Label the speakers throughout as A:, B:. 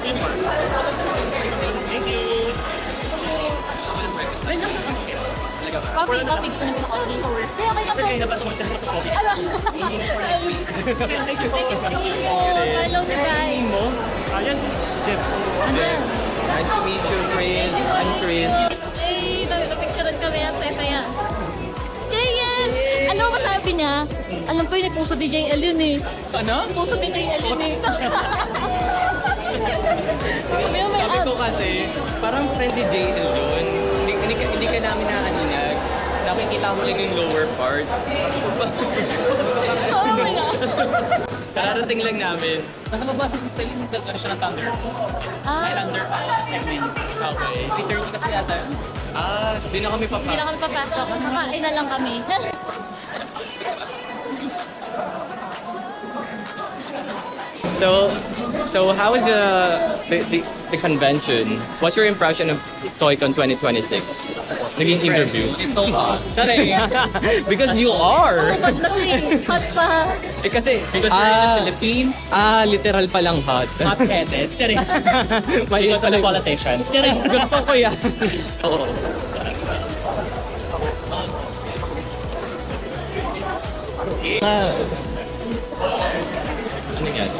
A: Thank you.
B: Coffee gusto niyo sa coffee or? Kaya kayo
A: Kasi kayo napasok siya sa coffee.
B: Ano?
A: Thank you.
B: Thank you. Hello guys.
A: Mo? Ayan, Jeff.
B: Andyan.
C: Nice to meet you, Chris. I'm Chris.
B: Ay, napicturean kami at saya. Jayen! Alam mo ba sabi niya? Alam ko yun, puso ni JL yun eh.
C: Ano?
B: Puso ni JL yun eh. May
C: Sabi ko kasi, parang friend ni JL yun. Hindi ka namin nakaninag. Nakikita ko lang yung lower part.
B: Oo, wala.
C: Kararating lang namin.
A: Nasa mabasa sa style yung ano siya ng Thunder. May
B: Ah,
A: Thunder segment.
C: Okay.
A: 3:30 kasi yata.
C: Di na kami
B: hindi
C: papasok.
B: na kami papasok. Kakain na lang kami.
C: So how was the convention? What's your impression of ToyCon 2026? Naging interview?
A: It's so hot. Sorry.
C: Because you are!
B: Hot na siya eh. Hot pa.
C: Eh kasi,
A: Because we're in the Philippines,
C: literal palang hot.
A: hot-headed. Sorry. Because of the politicians. Sorry.
C: Gusto ko yan. Oo. Ano yan?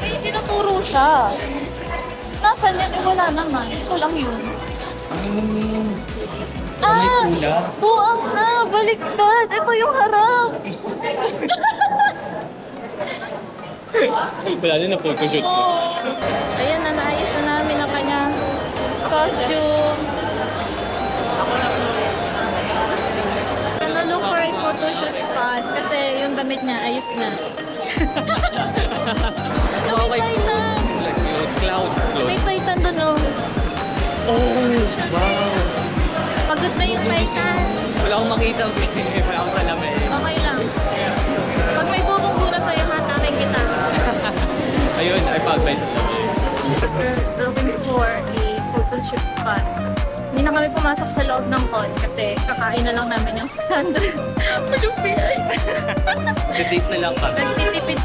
B: May tinuturo siya. Nasaan yan? Eh, wala naman. Ito lang yun. Ah!
C: Kulang.
B: Buang na! Baliktad! Ito yung harap!
C: Wala na photoshoot mo.
B: Ayan na, naayos na namin ang kanyang costume. Look for a photoshoot spot kasi yung damit niya ayos na. May Titan!
C: Cloud.
B: May Titan doon oh.
C: Oh, wow.
B: Pagod na yung Titan.
C: Wala akong makita. Wala akong salamin.
B: Okay lang. Pag may bubunggo na sa'yo, hatakin kita.
C: Ayun, ay pag-buy sa tabi.
B: We're looking for a photoshoot spot. Hindi na kami pumasok sa loob ng con kasi kakain na lang namin yung 600. Malupit.
C: The date na lang kami.
B: Nagtitipid